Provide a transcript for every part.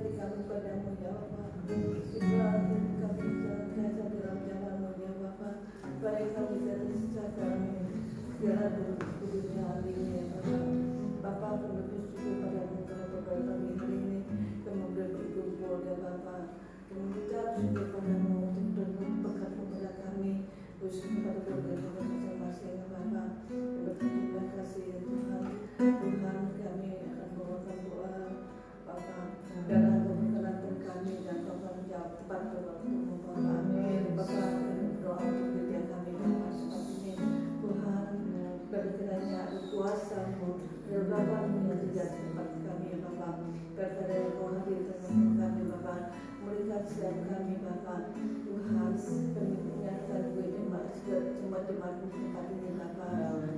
hati kami padamu ya Bapa. Ibrahim kami senantiasa dalam jalanmu ya Bapa. Baik kami dari sejak kami segala dunia hari ini ya Bapa. Bapa kami bersyukur padamu karena pada pagi hari ini kemudian berkumpul ya Bapa. Kemudian syukur padamu untuk berkat kepada kami. Khusus kepada keluarga masing-masing ya Bapa. Berterima kasih ya Tuhan. Tuhan kami akan membawakan doa Bapa dalam perkenalkan kami dan Bapa menjawab tepat waktu Bapa. Bapa doa untuk setiap kami Bapa saat ini Tuhan berkiranya kuasa-Mu Bapa-Mu yang tidak tempat kami Bapa. Berkata Kau hadir tengah kami Bapa. Muliakan setiap kami Bapa. Tuhan kami ingatkan semua jemaat tempat ini Bapa.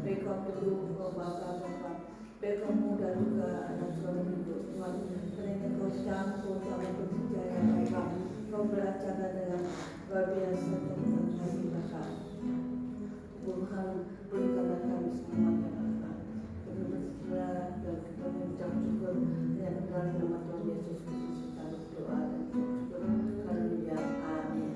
Mereka perlu Bapa. Mereka muda juga anak suami hidup Tuhan. Karena Kau campur sama percaya Bapa. Kau belajar dengan luar biasa tentang kami Bapa. Tuhan berikanlah kami semuanya Bapa. Kami berserah dan kita mengucap syukur dengan dalam nama Tuhan Yesus Kristus kita berdoa dan syukur. Haleluya. Amin.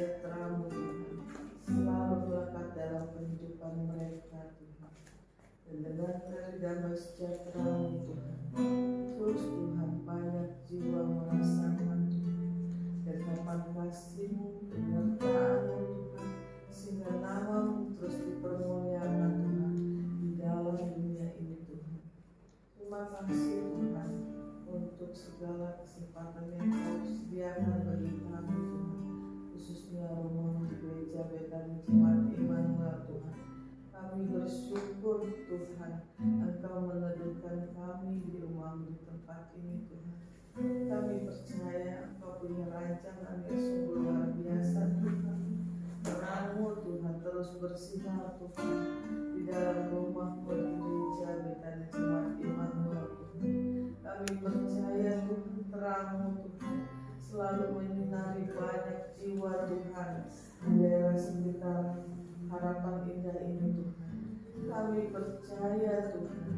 sejahtera-Mu Tuhan selalu melekat dalam kehidupan mereka Tuhan. Dan dengan damai sejahtera-Mu Tuhan, terus Tuhan banyak jiwa merasakan Tuhan kekapan kasih-Mu, penyertaan-Mu Tuhan, sehingga nama-Mu terus dipermuliakan Tuhan di dalam dunia ini Tuhan. Terima kasih Tuhan untuk segala kesempatan yang Kau sediakan bagi kami Tuhan, khususnya rumah di gereja Betani Jemaat Immanuel Tuhan. Kami bersyukur Tuhan Engkau meneduhkan kami di rumah di tempat ini Tuhan. Kami percaya Engkau punya rancangan yang sungguh luar biasa Tuhan. Terang-Mu Tuhan terus bersinar Tuhan di dalam rumah-Mu di gereja Betani Jemaat Immanuel Tuhan. Kami percaya Tuhan terang-Mu Tuhan selalu menyinari banyak jiwa Tuhan di daerah sekitar harapan indah ini Tuhan. Kami percaya Tuhan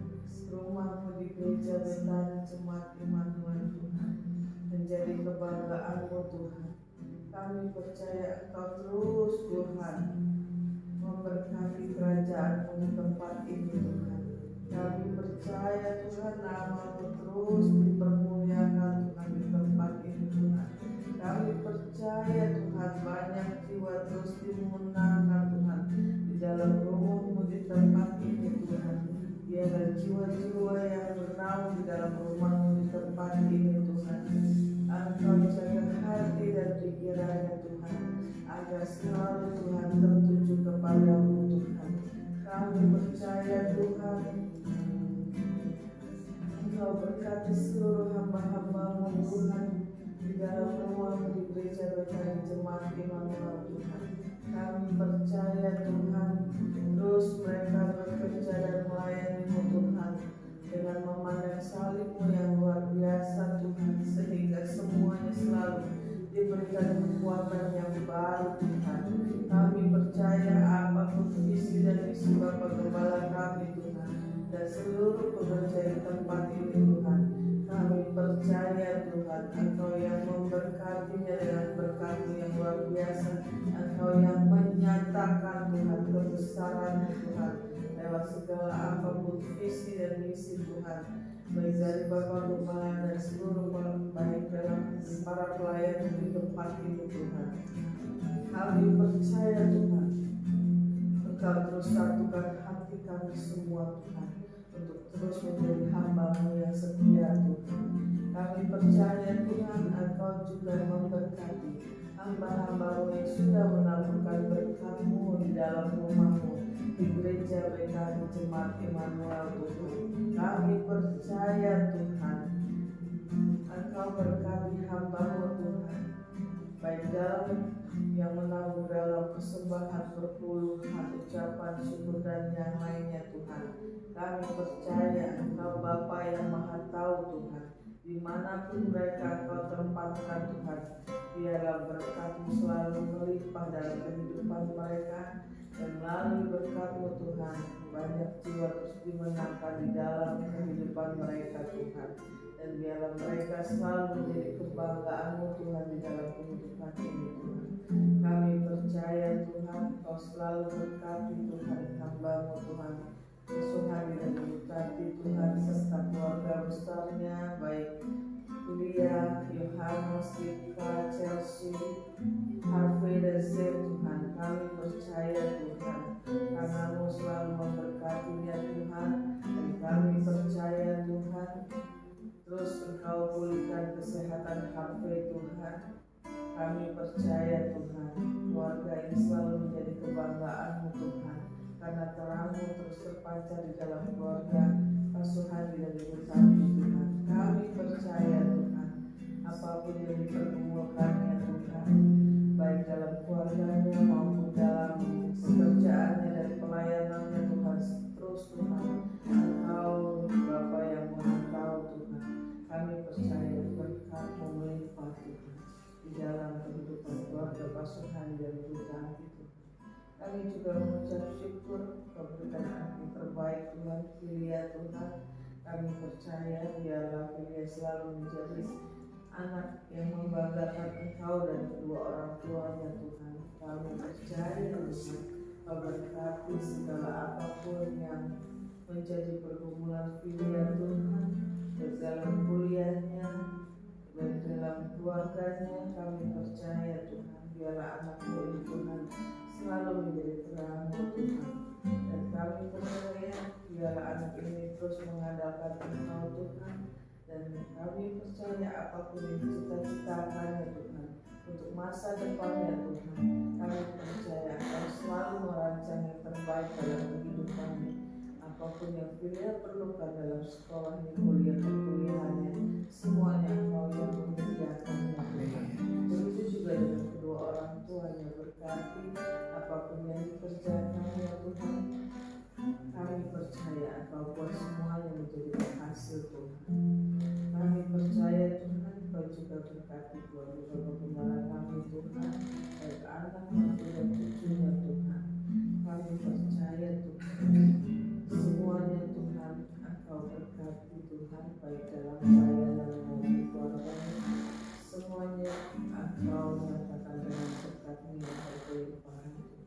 rumah-Mu di gereja Betani Jemaat Immanuel Tuhan menjadi kebanggaan-Mu Tuhan. Kami percaya Engkau terus Tuhan memberkati kerajaan-Mu di tempat ini Tuhan. Kami percaya Tuhan nama-Mu terus dipermuliakan Tuhan di tempat ini Tuhan. Kami percaya Tuhan banyak jiwa terus dimenangkan Tuhan di dalam rumah-Mu di tempat ini Tuhan. Biarlah jiwa-jiwa yang bernaung di dalam rumah-Mu di tempat ini Tuhan. Engkau jaga hati dan pikirannya Tuhan, agar selalu Tuhan tertuju kepada-Mu Tuhan. Kami percaya Tuhan Engkau berkati seluruh hamba-hamba-Mu Tuhan di dalam rumah-Mu di gereja Betani Jemaat Immanuel Tuhan. Kami percaya Tuhan terus mereka bekerja dan melayani-Mu Tuhan dengan memandang salib-Mu yang luar biasa Tuhan, sehingga semuanya selalu diberikan kekuatan yang baru Tuhan. Kami percaya apapun visi dan misi Bapa Gembala kami Tuhan dan seluruh pekerja di tempat ini Tuhan, kami percaya Tuhan Engkau yang memberkatinya dengan berkat-Mu yang luar biasa. Engkau yang menyatakan Tuhan kebesaran Tuhan lewat segala apapun visi dan misi Tuhan, baik dari Bapak Gembala dan seluruh baik dalam para pelayan di tempat ini Tuhan. Kami percaya Tuhan Engkau terus satukan hati kami semua Tuhan untuk terus menjadi hamba-Mu yang setia Tuhan. Kami percaya Tuhan Engkau juga memberkati hamba-hamba-Mu yang sudah menaburkan berkat-Mu di dalam rumah-Mu di gereja Betani Jemaat Immanuel Tuhan. Kami percaya Tuhan Engkau berkati hamba-Mu Tuhan, baik dalam yang menabur dalam persembahan perpuluhan, ucapan syukur dan yang lainnya Tuhan. Kami percaya Engkau Bapa yang Maha Tahu Tuhan, dimanapun mereka Engkau tempatkan Tuhan, biarlah berkat-Mu selalu melimpah dalam kehidupan mereka, dan melalui berkat-Mu Tuhan banyak jiwa terus dimenangkan di dalam kehidupan mereka Tuhan. Dan biarlah mereka selalu menjadi kebanggaan-Mu Tuhan di dalam kehidupan ini Tuhan. Kami percaya Tuhan Kau selalu berkati Tuhan hamba-Mu Tuhan, Suhani dan berkati Tuhan serta keluarga besarnya, baik Lia, Yohanes, Rika, Chelsea, Harvey dan Zed Tuhan. Kami percaya Tuhan karena-Mu selalu memberkatinya Tuhan, dan kami percaya Tuhan terus Engkau pulihkan kesehatan Harvey Tuhan. Kami percaya Tuhan keluarga ini selalu menjadi kebanggaan-Mu Tuhan, karena terang-Mu terus terpancar di dalam keluarga Pasuhani dan diberkati Tuhan. Kami percaya Tuhan apapun yang dipergumulkannya Tuhan, baik dalam keluarganya maupun dalam pekerjaannya dan pelayanannya Tuhan, terus Tuhan Engkau Bapa yang Maha Tahu Tuhan. Kami percaya berkat-Mu melimpah Tuhan di dalam kehidupan keluarga Pasuhani dan diberkati Tuhan. Kami juga mengucap syukur Kau berikan anak yang terbaik Tuhan, Filia Tuhan. Kami percaya biarlah Filia selalu menjadi anak yang membanggakan Engkau dan kedua orang tuanya Tuhan. berkati segala apapun yang menjadi pergumulan Filia Tuhan, dalam kuliahnya, dan dalam keluarganya. Kami percaya Tuhan, biarlah anakmu ini Tuhan selalu menjadi terang Tuhan, dan kami percaya biarlah anak ini terus mengandalkan Engkau Tuhan, dan kami percaya apapun yang cita-citakannya Tuhan untuk masa depannya Tuhan, kami percaya Engkau selalu merancang yang terbaik dalam kehidupannya. Apapun yang Filia perlukan dalam sekolahnya, kuliah perkuliahannya, semuanya Engkau yang menyediakannya Tuhan. Begitu juga dengan kedua orang tuanya, berkati apapun yang dikerjakannya Tuhan. Kami percaya Engkau buat semuanya menjadi berhasil Tuhan. Kami percaya Tuhan, Engkau juga berkati keluarga pembala kami Tuhan, baik anak maupun dan cucunya Tuhan. Kami percaya Tuhan, semuanya Tuhan Engkau berkati Tuhan, baik dalam pelayanan maupun keluarganya. Semuanya Engkau nyatakan dengan berkat-Mu yang berlimpah Tuhan.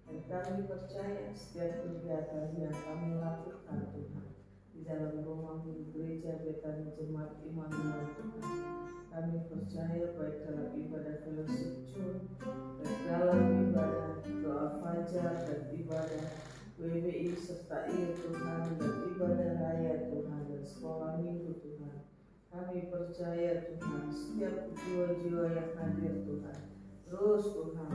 Dan kami percaya setiap kegiatan yang kami lakukan Tuhan di dalam rumah-Mu, gereja Betani Jemaat Immanuel Tuhan, kami percaya baik dalam ibadah fellowship church, baik dalam ibadah doa fajar dan ibadah WWI serta Tuhan, dan ibadah raya Tuhan, dan sekolah minggu Tuhan. Kami percaya Tuhan, setiap jiwa-jiwa yang hadir Tuhan, terus Tuhan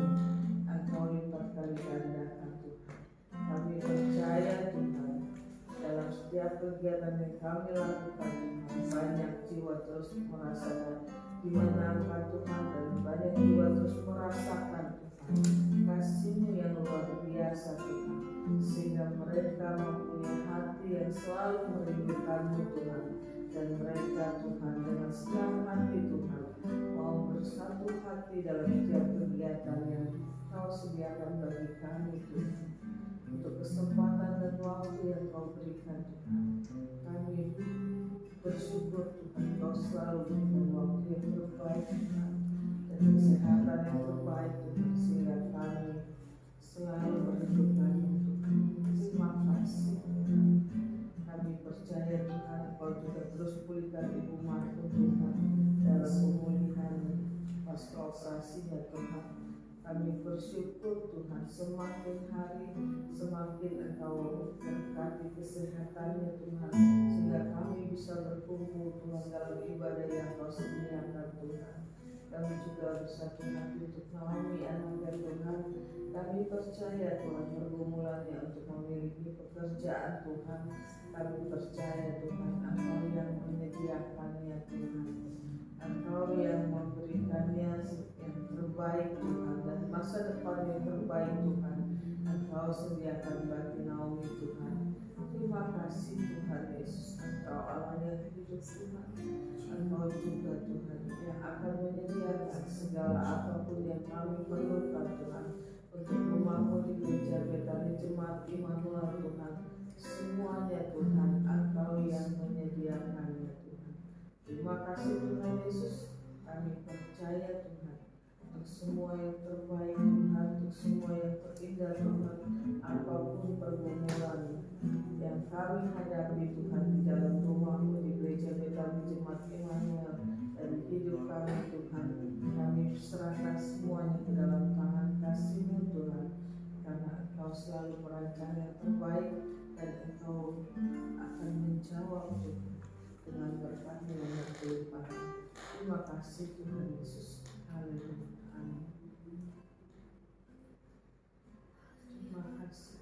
Engkau lipat kali gandakan Tuhan. Kami percaya Tuhan, dalam setiap kegiatan yang kami lakukan Tuhan, banyak jiwa terus merasakan dimenangkan Tuhan, dan banyak jiwa terus merasakan Tuhan kasih-Mu yang luar biasa Tuhan, sehingga mereka mempunyai hati yang selalu merindukan-Mu Tuhan, dan mereka Tuhan dengan senang hati Tuhan mau bersatu hati dalam setiap kegiatan yang Kau sediakan bagi kami Tuhan. Untuk kesempatan dan waktu yang Kau berikan Tuhan, kami bersyukur Tuhan Kau selalu berikan waktu yang terbaik Tuhan, dan kesehatan yang terbaik Tuhan, sehingga kami selalu merindukan-Mu Tuhan. Terima kasih Tuhan. Kami percaya Tuhan Kau juga terus pulihkan Ibu Marta Tuhan dalam pemulihan pasca operasinya Tuhan. Kami bersyukur Tuhan, semakin hari semakin Engkau berkati kesehatannya Tuhan, sehingga kami bisa berkumpul Tuhan dalam ibadah yang Kau sediakan Tuhan. Kami juga bersatu hati untuk Naomi anaknya Tuhan. Kami percaya Tuhan pergumulannya untuk memiliki pekerjaan Tuhan. Kami percaya Tuhan Engkau yang menyediakannya Tuhan, Engkau yang memberikannya yang terbaik Tuhan, dan masa depan yang terbaik Tuhan Engkau sediakan bagi Naomi Tuhan. Terima kasih Tuhan Yesus, Engkau Allah yang hidup Tuhan. Engkau juga Tuhan yang akan menyediakan segala apapun yang kami perlukan Tuhan, untuk rumah-Mu di gereja Betani Jemaat Immanuel Tuhan. Semuanya Tuhan Engkau yang menyediakannya Tuhan. Terima kasih Tuhan Yesus. Kami percaya Tuhan untuk semua yang terbaik Tuhan, untuk semua yang terindah Tuhan, apapun pergumulan yang kami hadapi Tuhan di dalam rumah-Mu di gereja Betani Jemaat Immanuel, dan hidup kami Tuhan, kami serahkan semuanya ke dalam tangan kasih-Mu Tuhan, karena Engkau selalu merancang yang terbaik, dan Engkau akan menjawab Tuhan dengan berkat-Mu yang berlimpah. Terima kasih Tuhan Yesus. Haleluya. Amin. Terima kasih.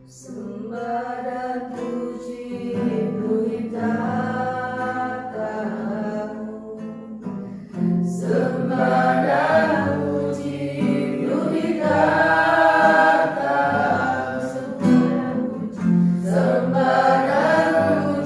Sembah dan puji penuhi tatamu, sembah dan puji penuhi tatamu, sembah dan puji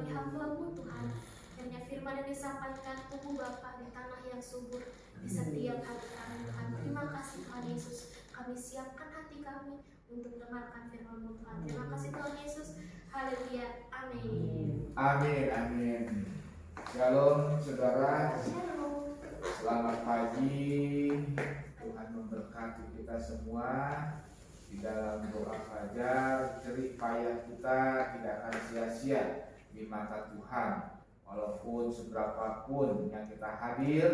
melalui hamba-Mu Tuhan. Hanya firman yang disampaikan Tubuh Bapa di tanah yang subur di setiap hati kami Tuhan. Terima kasih Tuhan Yesus. Kami siapkan hati kami untuk mendengarkan firman-Mu Tuhan. Terima kasih Tuhan Yesus. Haleluya. Amin. Amin, amin. Shalom saudara. Shalom. Selamat pagi. Tuhan memberkati kita semua. Di dalam doa fajar, jerih payah kita tidak akan sia-sia di mata Tuhan. Walaupun seberapapun yang kita hadir,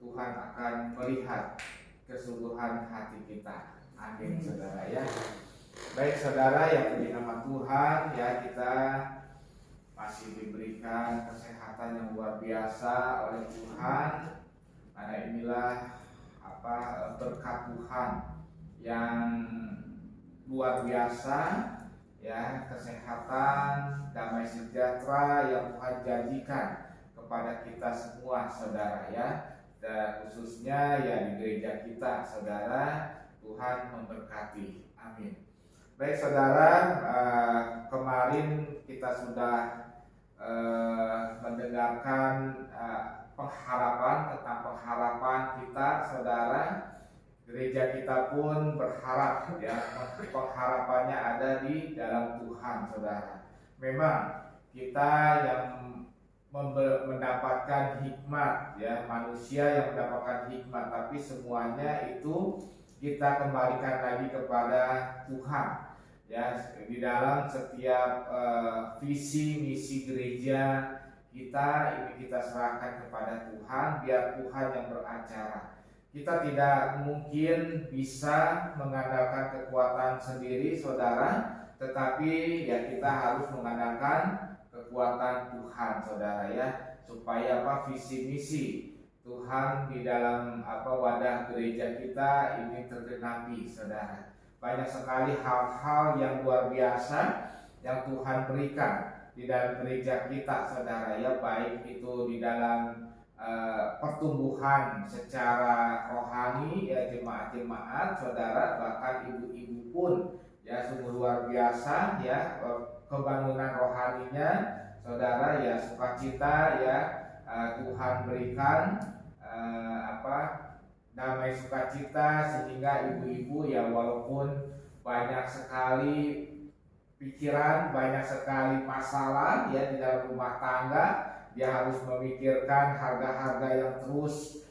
Tuhan akan melihat keseluruhan hati kita. Amin saudara ya. Baik saudara yang puji nama Tuhan, ya kita masih diberikan kesehatan yang luar biasa oleh Tuhan. Karena inilah berkat Tuhan yang luar biasa, ya, kesehatan, damai sejahtera yang Tuhan janjikan kepada kita semua saudara ya. Dan khususnya ya di gereja kita saudara, Tuhan memberkati. Amin. Baik saudara, kemarin kita sudah mendengarkan pengharapan tentang pengharapan kita saudara. Gereja kita pun berharap ya, pengharapannya ada di dalam Tuhan saudara. Memang kita yang mendapatkan hikmat ya, manusia yang mendapatkan hikmat, tapi semuanya itu kita kembalikan lagi kepada Tuhan ya. Di dalam setiap visi misi gereja kita ini kita serahkan kepada Tuhan, biar Tuhan yang beracara. Kita tidak mungkin bisa mengandalkan kekuatan sendiri saudara, tetapi ya kita harus mengandalkan kekuatan Tuhan saudara ya, supaya visi misi Tuhan di dalam wadah gereja kita ini tergenapi saudara. Banyak sekali hal-hal yang luar biasa yang Tuhan berikan di dalam gereja kita saudara ya, baik itu di dalam pertumbuhan secara rohani ya, jemaat-jemaat saudara, bahkan ibu-ibu pun ya sungguh luar biasa ya, kebangunan rohaninya saudara ya, sukacita ya, Tuhan berikan damai sukacita, sehingga ibu-ibu ya walaupun banyak sekali pikiran, banyak sekali masalah ya di dalam rumah tangga, dia harus memikirkan harga-harga yang terus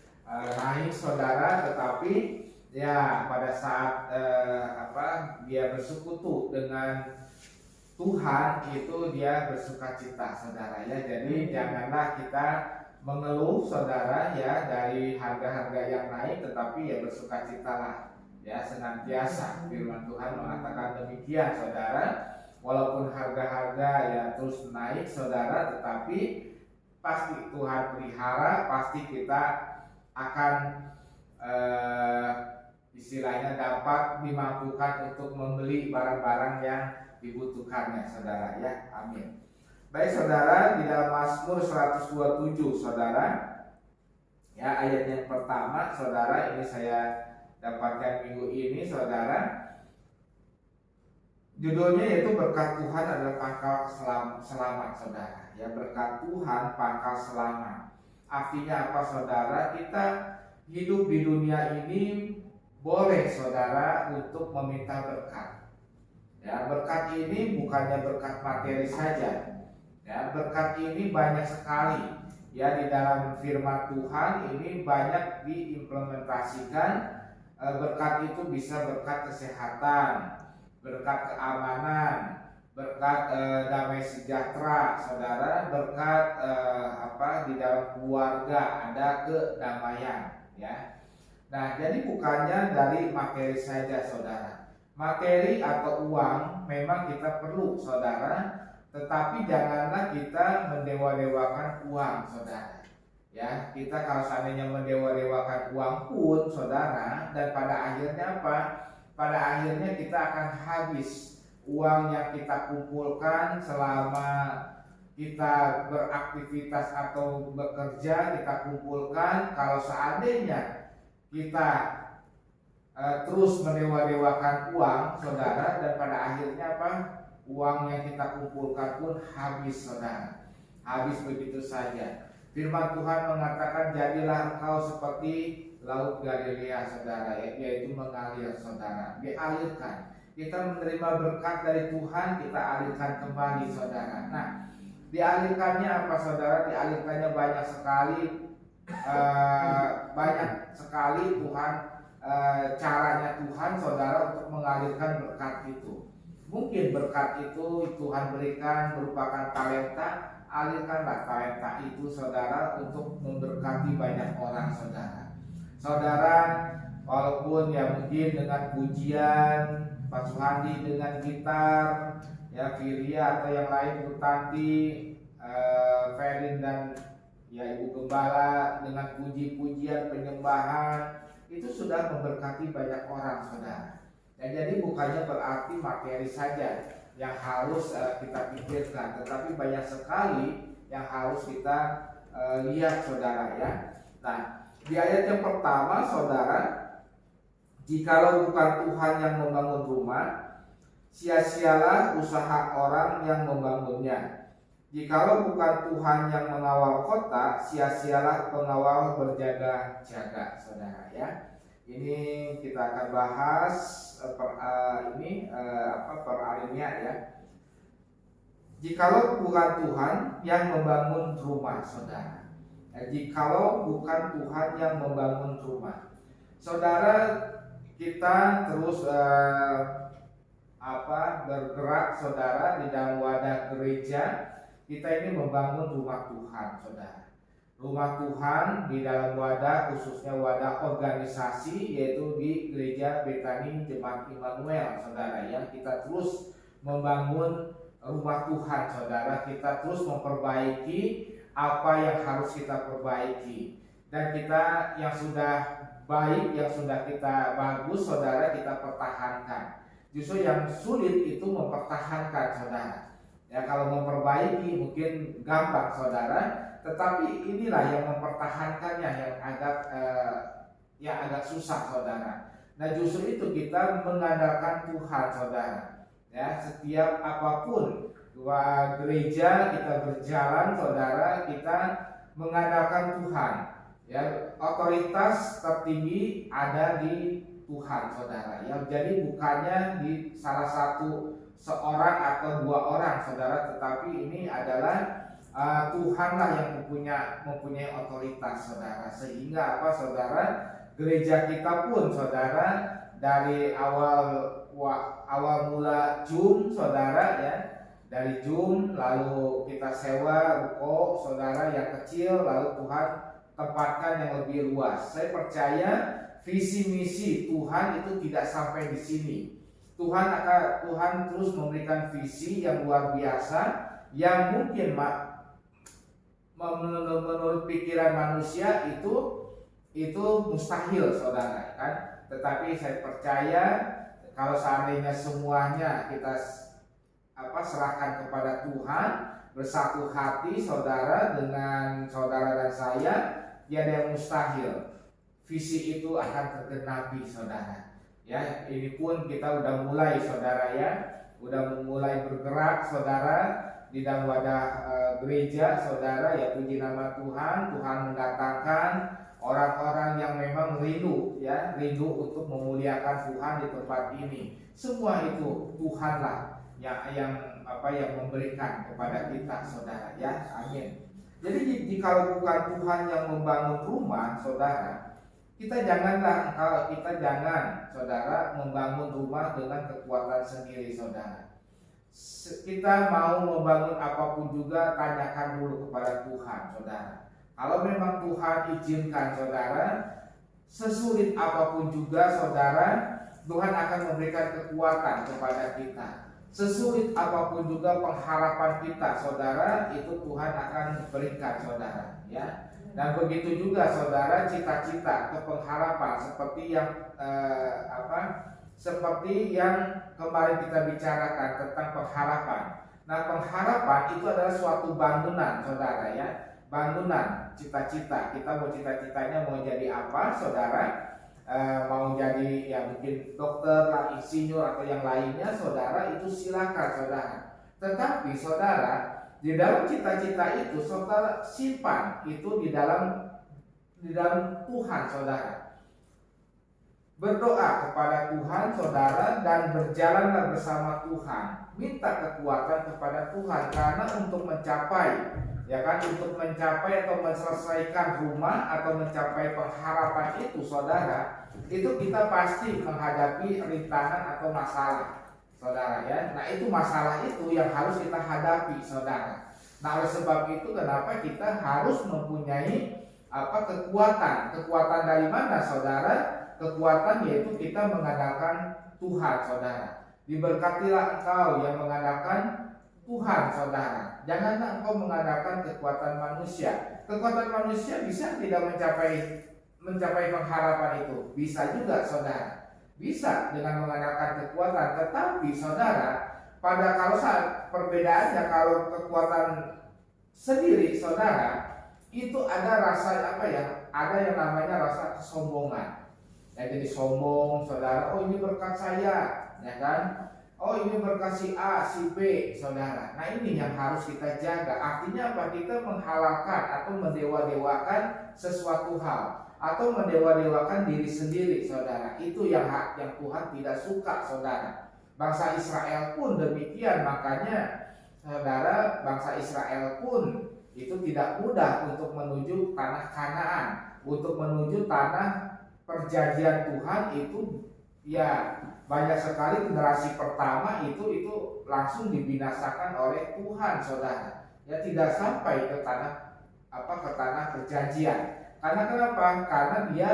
naik saudara, tetapi ya pada saat dia bersekutu dengan Tuhan itu dia bersukacita saudara ya. Jadi janganlah kita mengeluh saudara ya dari harga-harga yang naik, tetapi ya bersukacitalah ya senantiasa. Firman Tuhan mengatakan demikian saudara. Walaupun harga-harga ya terus naik saudara, tetapi pasti Tuhan pelihara, pasti kita akan istilahnya dapat dimampukan untuk membeli barang-barang yang dibutuhkannya saudara ya. Amin. Baik saudara, di dalam Mazmur 127 saudara ya, ayat yang pertama saudara, ini saya dapatkan minggu ini saudara. Judulnya yaitu berkat Tuhan adalah pangkal selamat saudara ya. Berkat Tuhan pangkal selamat. Artinya apa saudara? Kita hidup di dunia ini boleh saudara untuk meminta berkat ya. Berkat ini bukannya berkat materi saja ya, berkat ini banyak sekali ya. Di dalam firman Tuhan ini banyak diimplementasikan. Berkat itu bisa berkat kesehatan, berkat keamanan, berkat damai sejahtera saudara, berkat di dalam keluarga ada kedamaian ya. Nah, jadi bukannya dari materi saja saudara. Materi atau uang memang kita perlu saudara, tetapi janganlah kita mendewa-dewakan uang saudara ya. Kita kalau seandainya mendewa-dewakan uang pun saudara, dan pada akhirnya apa? Pada akhirnya kita akan habis uang yang kita kumpulkan selama kita beraktivitas atau bekerja, kita kumpulkan. Kalau seandainya kita terus mendewa-dewakan uang saudara, dan pada akhirnya apa? Uang yang kita kumpulkan pun habis saudara. habis begitu saja. Firman Tuhan mengatakan jadilah engkau seperti laut Galilea saudara, yaitu mengalir saudara, dialirkan. Kita menerima berkat dari Tuhan, kita alirkan kembali saudara. Nah, dialirkannya apa saudara? Dialirkannya banyak sekali, Tuhan, caranya Tuhan saudara untuk mengalirkan berkat itu. Mungkin berkat itu Tuhan berikan merupakan talenta, alirkanlah talenta itu saudara untuk memberkati banyak orang saudara. Saudara, walaupun ya mungkin dengan pujian, Pak Suhandi dengan gitar, ya Firia atau yang lain, Bu Tanti, Ferin dan ya Ibu Gembala dengan puji-pujian penyembahan itu sudah memberkati banyak orang saudara. Ya, jadi bukannya berarti materi saja yang harus kita pikirkan, tetapi banyak sekali yang harus kita lihat saudara ya. Nah, di ayat yang pertama saudara, jikalau bukan Tuhan yang membangun rumah, sia-sialah usaha orang yang membangunnya. Jikalau bukan Tuhan yang mengawal kota, sia-sialah pengawal berjaga-jaga saudara ya. Ini kita akan bahas per alinea ya. Jikalau bukan Tuhan yang membangun rumah saudara, jikalau bukan Tuhan yang membangun rumah, saudara, kita terus bergerak saudara di dalam wadah gereja. Kita ini membangun rumah Tuhan saudara. Rumah Tuhan di dalam wadah, khususnya wadah organisasi, yaitu di Gereja Betani Jemaat Immanuel saudara ya. Kita terus membangun rumah Tuhan saudara, kita terus memperbaiki apa yang harus kita perbaiki, dan kita yang sudah baik, yang sudah kita bagus saudara, kita pertahankan. Justru yang sulit itu mempertahankan saudara ya. Kalau memperbaiki mungkin gampang saudara, tetapi inilah yang mempertahankannya yang agak susah saudara. Nah, justru itu kita mengandalkan Tuhan saudara ya. Setiap apapun gereja kita berjalan saudara, kita mengandalkan Tuhan ya. Otoritas tertinggi ada di Tuhan saudara ya. Jadi bukannya di salah satu seorang atau dua orang saudara, tetapi ini adalah Tuhanlah yang mempunyai otoritas saudara. Sehingga apa saudara, gereja kita pun saudara dari awal mula Jum saudara ya, dari Jum lalu kita sewa ruko saudara yang kecil, lalu Tuhan tempatkan yang lebih luas. Saya percaya visi misi Tuhan itu tidak sampai di sini. Tuhan terus memberikan visi yang luar biasa yang mungkin menurut pikiran manusia itu mustahil saudara kan. Tetapi saya percaya kalau seandainya semuanya kita serahkan kepada Tuhan, bersatu hati saudara dengan saudara dan saya, tiada yang mustahil. Visi itu akan tergenapi saudara ya. Ini pun kita udah mulai saudara ya, udah mulai bergerak saudara di dalam wadah gereja saudara ya. Puji nama Tuhan. Tuhan mendatangkan orang-orang yang memang rindu untuk memuliakan Tuhan di tempat ini. Semua itu Tuhanlah yang memberikan kepada kita saudara ya. Amin. Jadi jika bukan Tuhan yang membangun rumah saudara, kita jangan saudara membangun rumah dengan kekuatan sendiri saudara. Kita mau membangun apapun juga, tanyakan dulu kepada Tuhan saudara. Kalau memang Tuhan izinkan saudara, sesulit apapun juga saudara, Tuhan akan memberikan kekuatan kepada kita. Sesulit apapun juga pengharapan kita saudara, itu Tuhan akan berikan saudara ya. Dan begitu juga saudara, cita-cita atau pengharapan seperti yang kemarin kita bicarakan tentang pengharapan. Nah, pengharapan itu adalah suatu bangunan saudara ya. Bangunan cita-cita. Kita mau cita-citanya mau jadi apa saudara? Mau jadi ya mungkin dokter lah, insinyur atau yang lainnya saudara, itu silakan saudara. Tetapi saudara, di dalam cita-cita itu saudara simpan itu di dalam Tuhan saudara. Berdoa kepada Tuhan saudara dan berjalanlah bersama Tuhan. Minta kekuatan kepada Tuhan karena untuk mencapai untuk mencapai atau menyelesaikan rumah atau mencapai pengharapan itu saudara, itu kita pasti menghadapi rintangan atau masalah saudara ya. Nah itu masalah itu yang harus kita hadapi saudara. Nah oleh sebab itu kenapa kita harus mempunyai kekuatan dari mana saudara? Kekuatan yaitu kita mengandalkan Tuhan saudara. Diberkatilah engkau yang mengandalkan Tuhan saudara. Janganlah engkau mengandalkan kekuatan manusia. Kekuatan manusia bisa tidak mencapai pengharapan itu. Bisa juga saudara. Bisa dengan mengandalkan kekuatan. Tetapi saudara, kalau saat perbedaannya kalau kekuatan sendiri saudara, itu ada rasa ada yang namanya rasa kesombongan. Jadi sombong saudara, oh ini berkat saya, ya kan? Oh ini berkat si A, si B, saudara. Nah ini yang harus kita jaga. Artinya apa? Kita menghalalkan atau mendewa-dewakan sesuatu hal, atau mendewa-dewakan diri sendiri, saudara. Itu yang Tuhan tidak suka, saudara. Bangsa Israel pun demikian, makanya saudara, bangsa Israel pun itu tidak mudah untuk menuju tanah Kanaan, untuk menuju tanah perjanjian Tuhan itu ya banyak sekali generasi pertama itu langsung dibinasakan oleh Tuhan saudara. Ya tidak sampai ke tanah perjanjian. Karena kenapa? Karena dia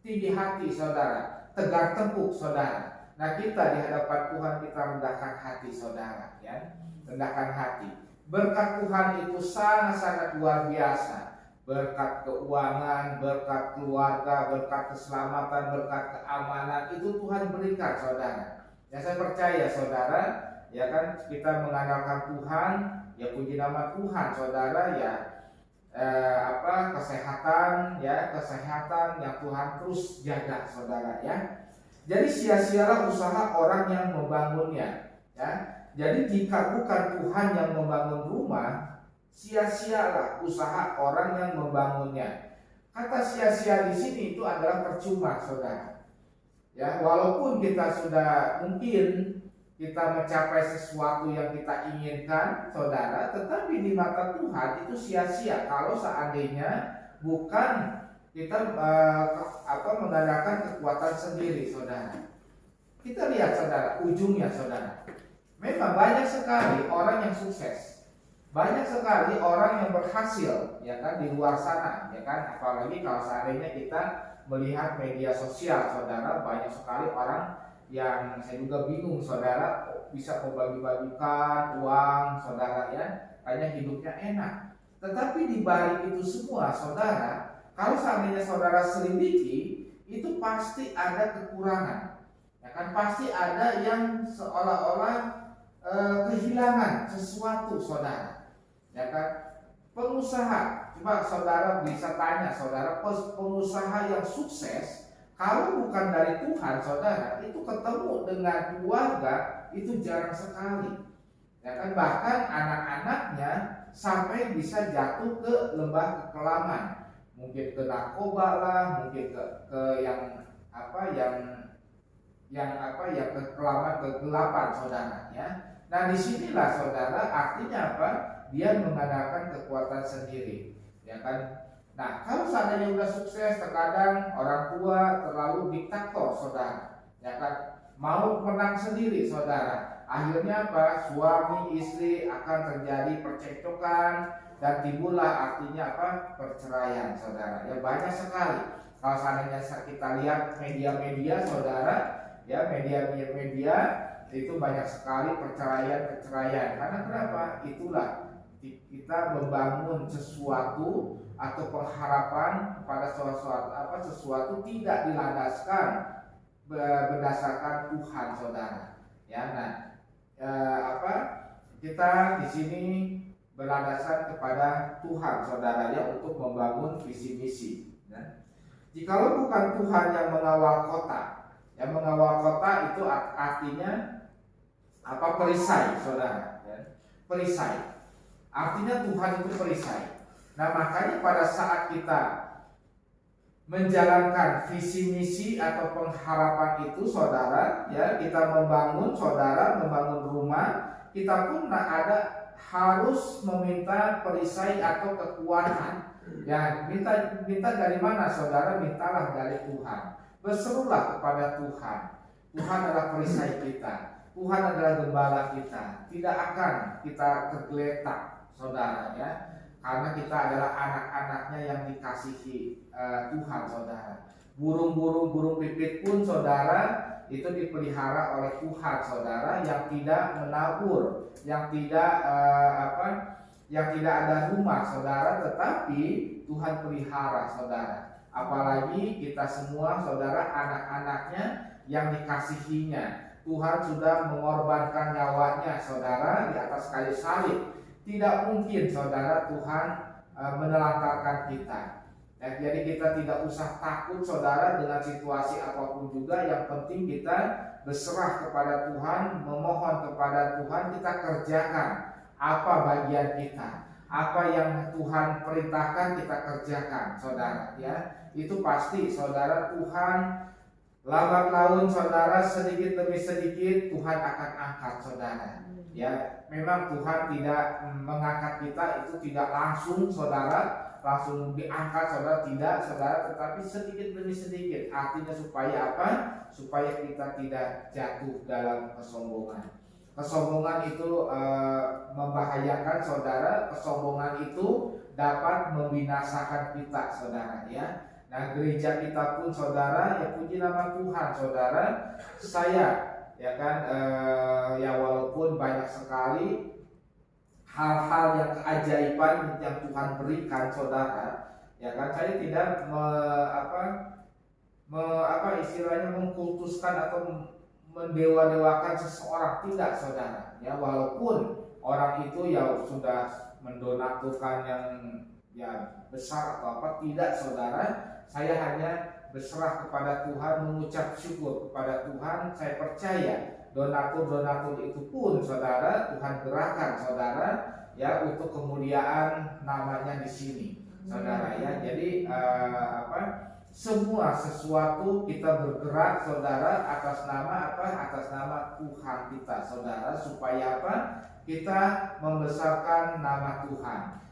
tinggi hati saudara, tegar tengkuk saudara. Nah kita di hadapan Tuhan kita rendahkan hati saudara ya, rendahkan hati. Berkat Tuhan itu sangat-sangat luar biasa. Berkat keuangan, berkat keluarga, berkat keselamatan, berkat keamanan itu Tuhan berikan saudara. Ya saya percaya saudara, ya kan kita mengandalkan Tuhan, ya puji nama Tuhan saudara ya. Kesehatan yang Tuhan terus jaga saudara ya. Jadi sia-sialah usaha orang yang membangunnya ya. Jadi jika bukan Tuhan yang membangun rumah, sia-sialah usaha orang yang membangunnya. Kata sia-sia di sini itu adalah percuma, saudara. Ya, walaupun kita sudah mungkin kita mencapai sesuatu yang kita inginkan, saudara, tetapi di mata Tuhan itu sia-sia kalau seandainya bukan kita mengandalkan kekuatan sendiri, saudara. Kita lihat, saudara, ujungnya, saudara. Memang banyak sekali orang yang sukses. Banyak sekali orang yang berhasil ya kan di luar sana ya kan, apalagi kalau seandainya kita melihat media sosial saudara, banyak sekali orang yang saya juga bingung saudara bisa membagi-bagikan uang saudara ya, kayaknya hidupnya enak. Tetapi di balik itu semua saudara, kalau seandainya saudara selidiki itu pasti ada kekurangan ya kan, pasti ada yang seolah-olah kehilangan sesuatu saudara ya kan. Pengusaha, coba saudara bisa tanya saudara, pengusaha yang sukses kalau bukan dari Tuhan saudara, itu ketemu dengan keluarga itu jarang sekali ya kan. Bahkan anak-anaknya sampai bisa jatuh ke lembah kekelaman, mungkin ke narkoba lah, mungkin ke yang kekelaman, kegelapan saudara ya. Nah disinilah saudara artinya apa? Dia mengandalkan kekuatan sendiri, ya kan? Nah kalau seandainya udah sukses, terkadang orang tua terlalu diktator, saudara, ya kan? Mau menang sendiri, saudara. Akhirnya apa? Suami istri akan terjadi percekcokan dan timbullah artinya apa? Perceraian, saudara. Ya banyak sekali. Kalau seandainya kita lihat media-media, saudara, ya media itu banyak sekali perceraian. Karena kenapa? Itulah kita membangun sesuatu atau pengharapan kepada sesuatu tidak dilandaskan berdasarkan Tuhan, saudara. Ya, nah, kita di sini berlandaskan kepada Tuhan, saudara, ya, untuk membangun visi misi. Ya. Jikalau bukan Tuhan yang mengawal kota, itu artinya perisai, saudara. Ya. Perisai. Artinya Tuhan itu perisai. Nah, makanya pada saat kita menjalankan visi misi atau pengharapan itu, saudara, ya, kita membangun, saudara, membangun rumah, kita pun harus meminta perisai atau kekuatan. Ya, minta dari mana, saudara? Mintalah dari Tuhan. Berserulah kepada Tuhan. Tuhan adalah perisai kita. Tuhan adalah gembala kita. Tidak akan kita tergeletak, saudara, ya. Karena kita adalah anak-anaknya yang dikasihi Tuhan, saudara. Burung pipit pun, saudara, itu dipelihara oleh Tuhan, saudara, yang tidak menabur, yang tidak ada rumah, saudara, tetapi Tuhan pelihara, saudara. Apalagi kita semua, saudara, anak-anaknya yang dikasihinya. Tuhan sudah mengorbankan nyawanya, saudara, di atas kayu salib. Tidak mungkin, saudara, Tuhan menelantarkan kita. Ya, jadi kita tidak usah takut, saudara, dengan situasi apapun juga. Yang penting kita berserah kepada Tuhan, memohon kepada Tuhan, kita kerjakan apa bagian kita, apa yang Tuhan perintahkan kita kerjakan, saudara. Ya, itu pasti, saudara. Tuhan lambat laun, saudara, sedikit demi sedikit Tuhan akan angkat, saudara. Ya, memang Tuhan tidak mengangkat kita itu tidak langsung, saudara, langsung diangkat, saudara, tidak, saudara, tetapi sedikit demi sedikit. Artinya supaya apa? Supaya kita tidak jatuh dalam kesombongan. Kesombongan itu membahayakan, saudara. Kesombongan itu dapat membinasakan kita, saudara, ya. Nah, gereja kita pun, saudara, ya, puji nama Tuhan, saudara. Saya, ya kan, ya, walaupun banyak sekali hal-hal yang keajaiban yang Tuhan berikan, saudara, ya kan, saya tidak istilahnya mengkultuskan atau mendewa-dewakan seseorang, tidak, saudara. Ya, walaupun orang itu ya sudah mendonaturkan yang ya besar atau apa, tidak, saudara. Saya hanya berserah kepada Tuhan, mengucap syukur kepada Tuhan. Saya percaya donatur itu pun, saudara, Tuhan gerakan, saudara, ya, untuk kemuliaan namanya di sini, saudara, ya. Jadi semua sesuatu kita bergerak, saudara, atas nama Tuhan kita, saudara, supaya apa? Kita membesarkan nama Tuhan.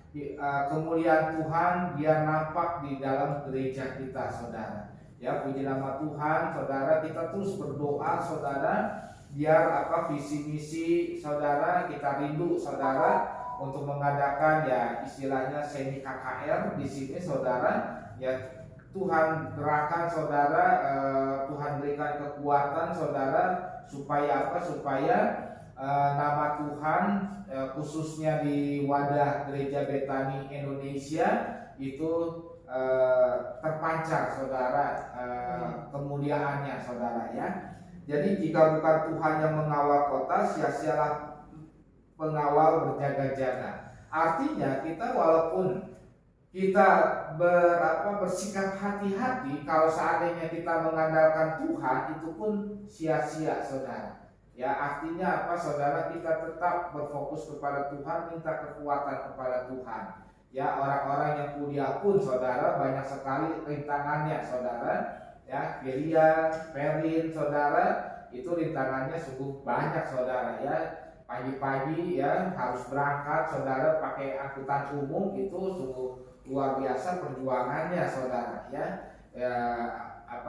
Kemuliaan Tuhan biar nampak di dalam gereja kita, saudara. Ya, puji nama Tuhan, saudara. Kita terus berdoa, saudara, biar visi misi, saudara, kita rindu, saudara, untuk mengadakan ya istilahnya semi KKR di sini, saudara. Ya, Tuhan gerakan, saudara, Tuhan berikan kekuatan, saudara, supaya supaya nama Tuhan khususnya di wadah Gereja Betani Indonesia itu terpancar, saudara, kemuliaannya, saudara, ya. Jadi jika bukan Tuhan yang mengawal kota, sia-sialah pengawal berjaga-jaga. Artinya kita walaupun kita bersikap hati-hati, kalau seandainya kita mengandalkan Tuhan, itu pun sia-sia, saudara. Ya, artinya apa, saudara? Kita tetap berfokus kepada Tuhan, minta kekuatan kepada Tuhan. Ya, orang-orang yang kuliah pun, saudara, banyak sekali rintangannya, saudara. Ya, Geria, Perin, saudara, itu rintangannya sungguh banyak, saudara, ya. Pagi-pagi ya harus berangkat, saudara, pakai angkutan umum, itu sungguh luar biasa perjuangannya, saudara, ya.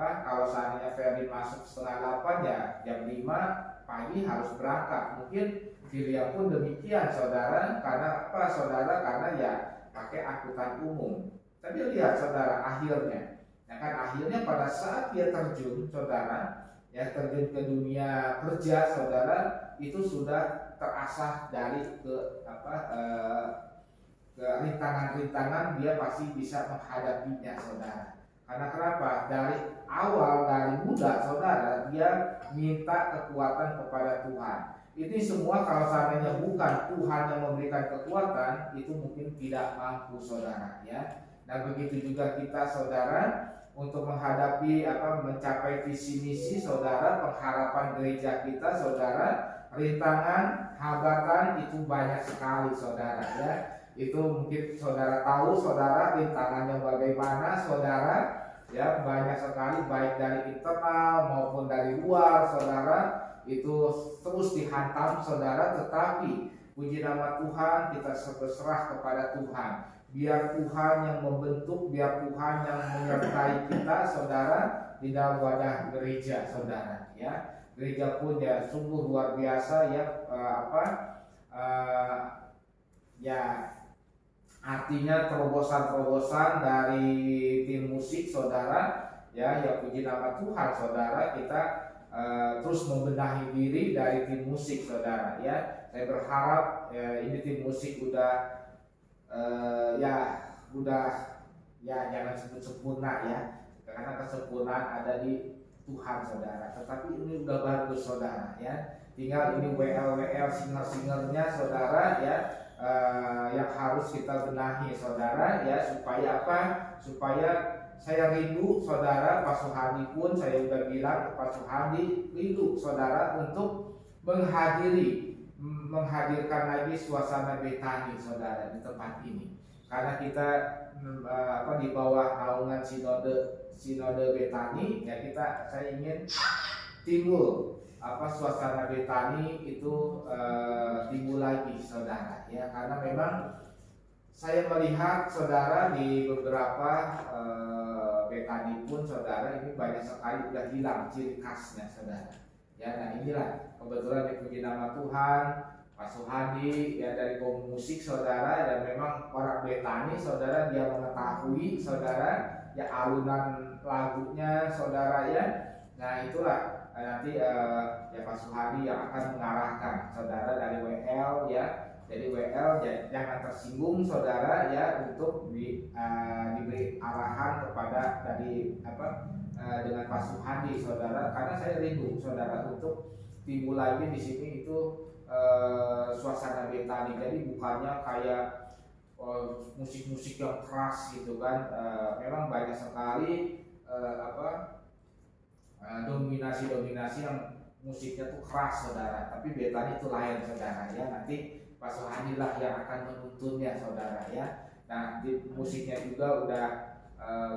Kalau seandainya Perin masuk 7:30 ya jam 5 pagi harus berangkat. Mungkin Geria pun demikian, saudara. Karena apa, saudara? Karena ya pakai angkutan umum. Tapi lihat, saudara, akhirnya, ya kan, akhirnya pada saat dia terjun, saudara, ya terjun ke dunia kerja, saudara, itu sudah terasah dari ke rintangan-rintangan, dia pasti bisa menghadapinya, saudara. Karena kenapa? Dari awal, dari muda, saudara, dia minta kekuatan kepada Tuhan. Ini semua kalau seandainya bukan Tuhan yang memberikan kekuatan, itu mungkin tidak mampu, saudara, ya. Dan begitu juga kita, saudara, untuk menghadapi mencapai visi misi, saudara, pengharapan gereja kita, saudara, rintangan hambatan itu banyak sekali saudara ya. Itu mungkin saudara tahu saudara rintangannya bagaimana saudara ya, banyak sekali baik dari internal maupun dari luar saudara, itu terus dihantam saudara. Tetapi puji nama Tuhan, kita berserah kepada Tuhan. Biar Tuhan yang membentuk, biar Tuhan yang menyertai kita saudara di dalam wadah gereja saudara ya. Gereja pun ya sungguh luar biasa ya, ya artinya terobosan-terobosan dari tim musik saudara ya. Ya puji nama Tuhan saudara, kita terus membenahi diri dari tim musik saudara ya. Saya berharap ini tim musik udah jangan sebut sempurna ya, karena kesempurnaan ada di Tuhan saudara. Tetapi ini udah bagus saudara ya. Tinggal ini WL singer-singernya saudara ya, yang harus kita benahi saudara ya. Supaya apa? Supaya saya rindu saudara, Pak Suhadi pun saya udah bilang, Pak Suhadi rindu saudara untuk menghadirkan lagi suasana Betani saudara di tempat ini. Karena kita di bawah naungan sinode Betani ya, saya ingin timbul suasana Betani itu timbul lagi saudara ya. Karena memang saya melihat saudara di beberapa Betani pun saudara ini banyak sekali udah hilang ciri khasnya saudara ya. Nah inilah kebetulan dipuji nama Tuhan, Pak Suhadi ya dari musik saudara, dan memang orang Betani saudara, dia mengetahui saudara ya alunan lagunya saudara ya. Nah itulah nanti ya Pak Suhadi yang akan mengarahkan saudara dari WL ya. Jadi WL jangan tersinggung saudara ya, untuk diberi arahan kepada dari dengan Pak Suhadi saudara, karena saya rindu saudara untuk timbul lagi di sini itu suasana Betani. Jadi bukannya kayak musik-musik yang keras gitu kan. Memang banyak sekali dominasi yang musiknya tuh keras saudara, tapi Betani itu lain saudara ya. Nanti Pak Suhadi lah yang akan menuntunnya saudara ya. Nah di musiknya juga udah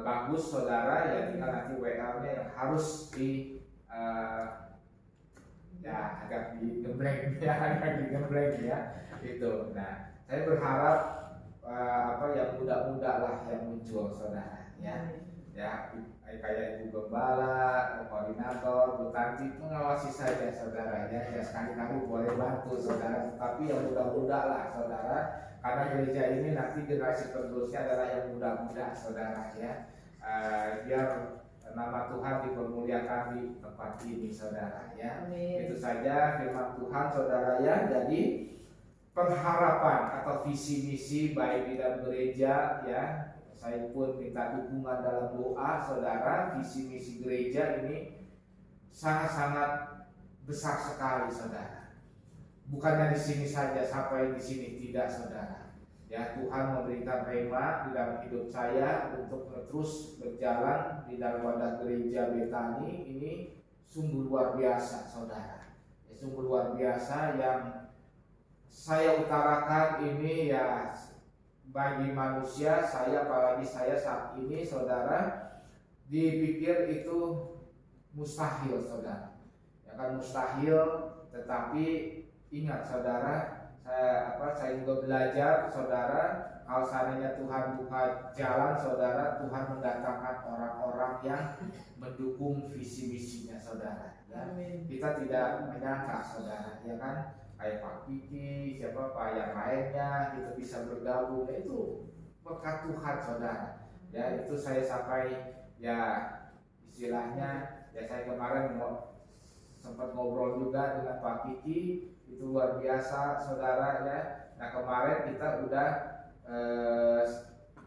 bagus saudara ya, tinggal nanti WL-nya yang harus agak digembleng ya itu. Nah saya berharap yang muda-muda lah yang muncul saudara ya. Ya kayak Ibu Gembala, koordinator, Bu Tanti mengawasi saja saudara ya. Ya sekali-kali boleh bantu saudara, tapi yang muda-muda lah saudara, karena gereja ini nanti generasi penerusnya adalah yang muda-muda saudara ya. Biar nama Tuhan dipermuliakan di tempat ini saudara ya. Amin. Itu saja firman Tuhan saudara ya. Jadi pengharapan atau visi misi baik di dalam gereja ya, saya pun minta dukungan dalam doa saudara. Visi misi gereja ini sangat-sangat besar sekali saudara. Bukannya di sini saja, sampai di sini tidak saudara. Ya Tuhan memberikan rema di dalam hidup saya untuk terus berjalan di dalam wadah gereja Betani ini. Sungguh luar biasa saudara ya, sungguh luar biasa yang saya utarakan ini ya. Bagi manusia, apalagi saya saat ini saudara, dipikir itu mustahil saudara ya kan, mustahil. Tetapi ingat saudara, saya juga belajar saudara, kalau seandainya Tuhan buka jalan saudara, Tuhan mendatangkan orang-orang yang mendukung visi misinya saudara ya. Amin. Kita tidak menyangka saudara ya kan, kayak Pak Kiki, siapa Pak yang lainnya itu bisa bergabung, itu berkat Tuhan saudara ya. Itu saya sampai ya istilahnya ya, saya kemarin sempat ngobrol juga dengan Pak Kiki, itu luar biasa saudara ya. Nah kemarin kita udah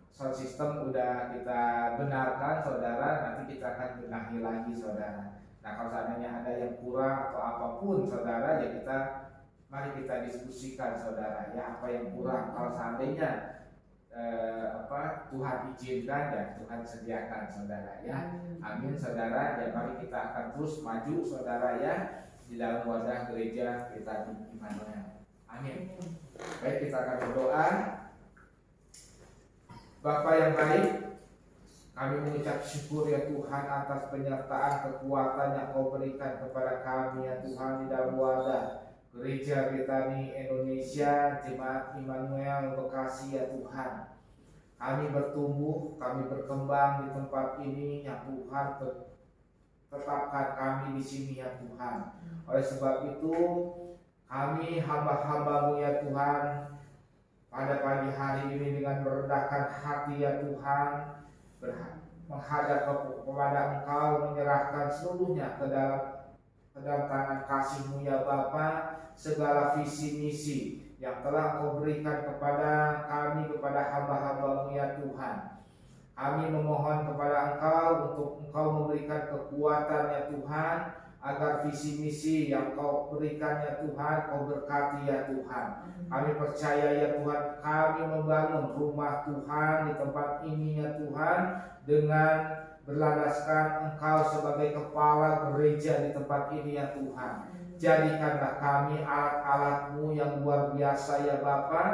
sound system udah kita benarkan saudara, nanti kita akan benahi lagi saudara. Nah kalau seandainya ada yang kurang atau apapun saudara ya, mari kita diskusikan saudara ya, apa yang kurang. Kalau seandainya Tuhan izinkan ya, Tuhan sediakan saudara ya. Amin saudara ya. Mari kita akan terus maju saudara ya di dalam wadah gereja kita di Immanuel. Amin. Baik, kita akan berdoa. Bapa yang baik, kami mengucap syukur ya Tuhan atas penyertaan kekuatan yang Kau berikan kepada kami ya Tuhan di dalam wadah Gereja Betani Indonesia Jemaat Immanuel Bekasi ya Tuhan. Kami bertumbuh, kami berkembang di tempat ini ya Tuhan. Tetapkan kami di sini ya Tuhan. Oleh sebab itu kami hamba-hamba-Mu ya Tuhan, pada pagi hari ini dengan merendahkan hati ya Tuhan, menghadap kepada Engkau, menyerahkan seluruhnya ke dalam tangan kasih-Mu ya Bapa. Segala visi misi yang telah Engkau berikan kepada kami, kepada hamba-hamba-Mu ya Tuhan, kami memohon kepada Engkau untuk Engkau memberikan kekuatan ya Tuhan, agar visi misi yang Kau berikan ya Tuhan, Kau berkati ya Tuhan. Kami percaya ya Tuhan, kami membangun rumah Tuhan di tempat ini ya Tuhan, dengan berlandaskan Engkau sebagai kepala gereja di tempat ini ya Tuhan. Jadikanlah kami alat-alat-Mu yang luar biasa ya Bapa.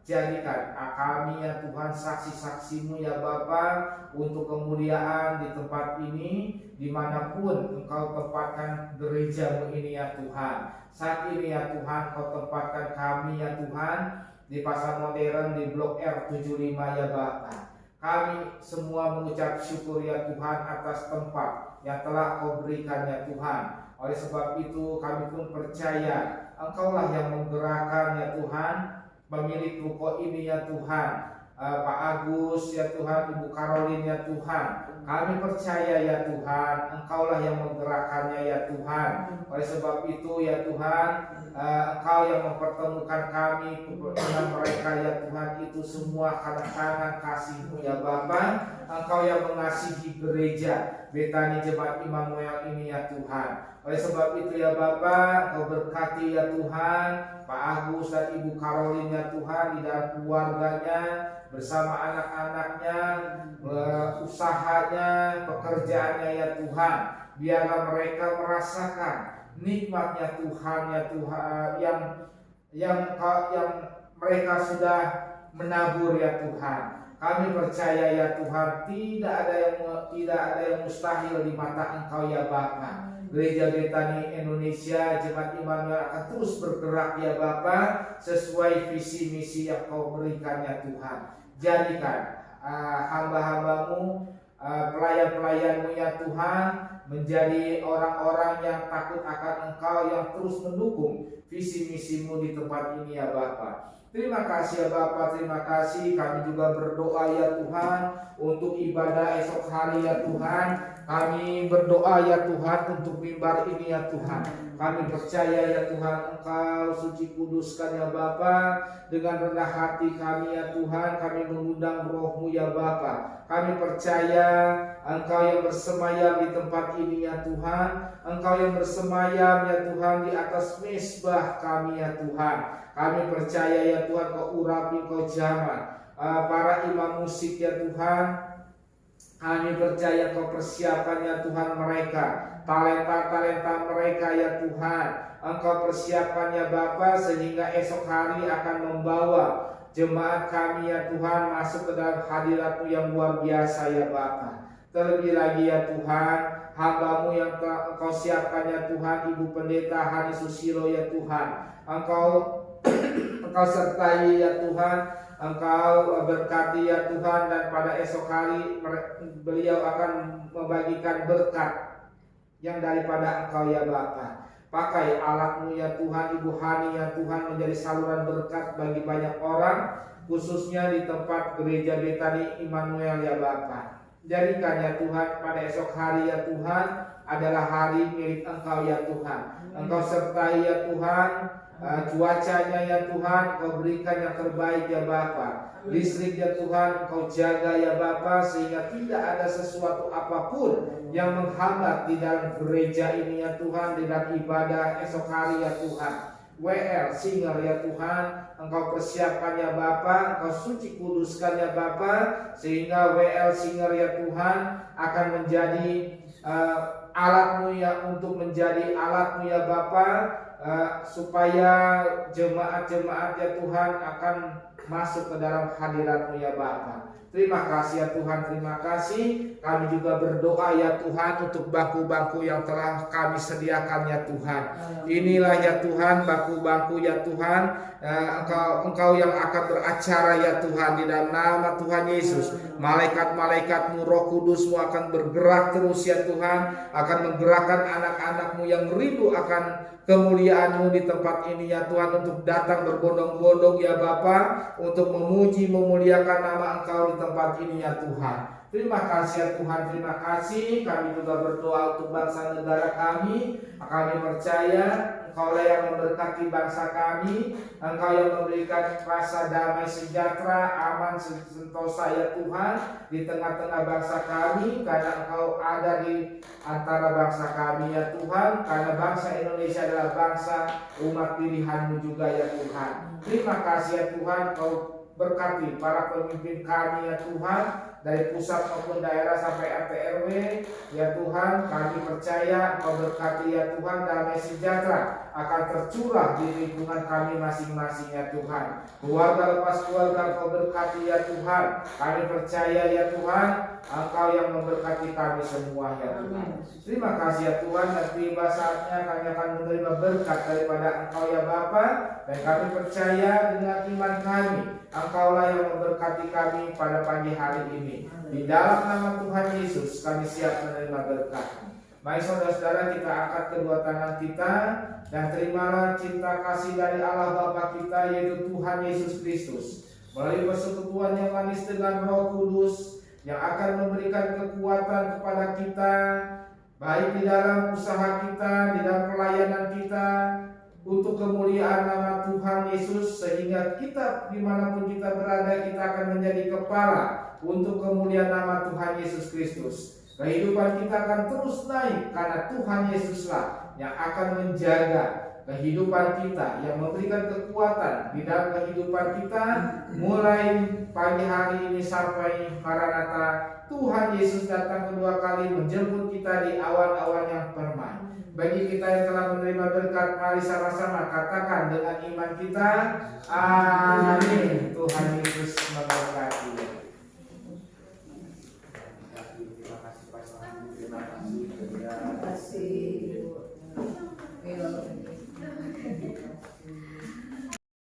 Jadikan kami ya Tuhan saksi-saksi-Mu ya Bapa, untuk kemuliaan di tempat ini, dimanapun Engkau tempatkan gereja-Mu ini ya Tuhan. Saat ini ya Tuhan, Kau tempatkan kami ya Tuhan di Pasar Modern di Blok R75 ya Bapa. Kami semua mengucap syukur ya Tuhan atas tempat yang telah Kau berikan ya Tuhan. Oleh sebab itu kami pun percaya Engkaulah yang menggerakkan ya Tuhan, pemilik ruko ini ya Tuhan, Pak Agus ya Tuhan, Ibu Karolin ya Tuhan. Kami percaya ya Tuhan, Engkaulah yang menggerakkannya ya Tuhan. Oleh sebab itu ya Tuhan, Engkau yang mempertemukan kami dengan mereka ya Tuhan, itu semua karena tangan kasih-Mu ya Bapa. Engkau yang mengasihi gereja Betani Jemaat Immanuel ini ya Tuhan. Oleh sebab itu ya Bapa, Kau berkati ya Tuhan Pak Agus dan Ibu Karolin ya Tuhan, di dalam keluarganya, bersama anak-anaknya, usahanya, pekerjaannya ya Tuhan. Biarlah mereka merasakan nikmatnya Tuhan ya Tuhan, yang mereka sudah menabur ya Tuhan. Kami percaya ya Tuhan, tidak ada yang mustahil di mata Engkau ya Bapa. Gereja Betani Indonesia Jemaat Immanuel akan terus bergerak ya Bapa, sesuai visi misi yang Kau berikan ya Tuhan. Jadikan hamba-hamba-Mu, pelayan-pelayan-Mu ya Tuhan, menjadi orang-orang yang takut akan Engkau, yang terus mendukung visi misi-Mu di tempat ini ya Bapa. Terima kasih ya Bapa, terima kasih. Kami juga berdoa ya Tuhan untuk ibadah esok hari ya Tuhan. Kami berdoa ya Tuhan untuk mimbar ini ya Tuhan. Kami percaya ya Tuhan, Engkau suci kuduskan ya Bapa. Dengan rendah hati kami ya Tuhan, kami mengundang Roh-Mu ya Bapa. Kami percaya Engkau yang bersemayam di tempat ini ya Tuhan. Engkau yang bersemayam ya Tuhan di atas mesbah kami ya Tuhan. Kami percaya ya Tuhan, Kau urapi, Kau jamah para imam musik ya Tuhan. Kami percaya Kau persiapkan ya Tuhan mereka, talenta-talenta mereka ya Tuhan. Engkau persiapkan ya Bapa, sehingga esok hari akan membawa jemaat kami ya Tuhan masuk ke dalam hadirat-Mu yang luar biasa ya Bapa. Terlebih lagi ya Tuhan, hamba-Mu yang Engkau siapkan ya Tuhan, Ibu Pendeta Hani Susilo ya Tuhan. Engkau sertai ya Tuhan, Engkau berkati ya Tuhan, dan pada esok hari beliau akan membagikan berkat yang daripada Engkau ya Bapa. Pakai alat-Mu ya Tuhan, Ibu Hani ya Tuhan, menjadi saluran berkat bagi banyak orang, khususnya di tempat gereja Betani Immanuel ya Bapa. Jadikan ya Tuhan pada esok hari ya Tuhan adalah hari milik Engkau ya Tuhan. Engkau sertai ya Tuhan, cuacanya ya Tuhan Kau berikan yang terbaik ya Bapa. Listrik ya Tuhan Kau jaga ya Bapa, sehingga tidak ada sesuatu apapun yang menghambat di dalam gereja ini ya Tuhan, di dalam ibadah esok hari ya Tuhan. WL Singer ya Tuhan, Engkau persiapkan ya Bapa, Engkau suci kuduskan ya Bapa, sehingga WL Singer ya Tuhan akan menjadi alat-Mu ya, untuk menjadi alat-Mu ya Bapa, supaya jemaat-jemaat ya Tuhan akan masuk ke dalam hadirat-Mu ya Bapa. Terima kasih ya Tuhan, terima kasih. Kami juga berdoa ya Tuhan untuk bangku-bangku yang telah kami sediakan ya Tuhan. Inilah ya Tuhan bangku-bangku ya Tuhan. Engkau yang akan beracara ya Tuhan di dalam nama Tuhan Yesus. Malaikat-malaikatmu, Roh Kudusmu akan bergerak terus ya Tuhan, akan menggerakkan anak-anakmu yang rindu akan kemuliaan-Mu di tempat ini ya Tuhan, untuk datang berbondong-bondong ya Bapa, untuk memuji memuliakan nama Engkau di tempat ini ya Tuhan. Terima kasih ya Tuhan, terima kasih. Kami juga berdoa untuk bangsa negara kami. Kami percaya Engkau yang memberkati bangsa kami, Engkau yang memberikan rasa damai sejahtera, aman sentosa ya Tuhan di tengah-tengah bangsa kami, karena Engkau ada di antara bangsa kami ya Tuhan, karena bangsa Indonesia adalah bangsa umat pilihan-Mu juga ya Tuhan. Terima kasih ya Tuhan, Engkau berkati para pemimpin kami ya Tuhan, dari pusat maupun daerah sampai RT RW ya Tuhan. Kami percaya Engkau berkati ya Tuhan, damai sejahtera akan tercurah di lingkungan kami masing-masing ya Tuhan. Keluarga lepas keluarga Engkau berkati ya Tuhan. Kami percaya ya Tuhan, Engkau yang memberkati kami semua ya Tuhan. Terima kasih ya Tuhan, dan tiba saatnya kami akan menerima berkat daripada Engkau ya Bapa, dan kami percaya dengan iman kami Engkaulah yang memberkati kami pada pagi hari ini. Di dalam nama Tuhan Yesus kami siap menerima berkat. Mari saudara-saudara, kita angkat kedua tangan kita dan terimalah cinta kasih dari Allah Bapa kita, yaitu Tuhan Yesus Kristus, melalui persekutuan yang manis dengan Roh Kudus, yang akan memberikan kekuatan kepada kita, baik di dalam usaha kita, di dalam pelayanan kita, untuk kemuliaan nama Tuhan Yesus, sehingga kita dimanapun kita berada, kita akan menjadi kepala untuk kemuliaan nama Tuhan Yesus Kristus. Kehidupan kita akan terus naik karena Tuhan Yesuslah yang akan menjaga kehidupan kita, yang memberikan kekuatan di dalam kehidupan kita, mulai pagi hari ini sampai Maranatha Tuhan Yesus datang kedua kali menjemput kita di awan-awan yang permai. Bagi kita yang telah menerima berkat, mari sama-sama katakan dengan iman kita, amin. Tuhan Yesus memberkati.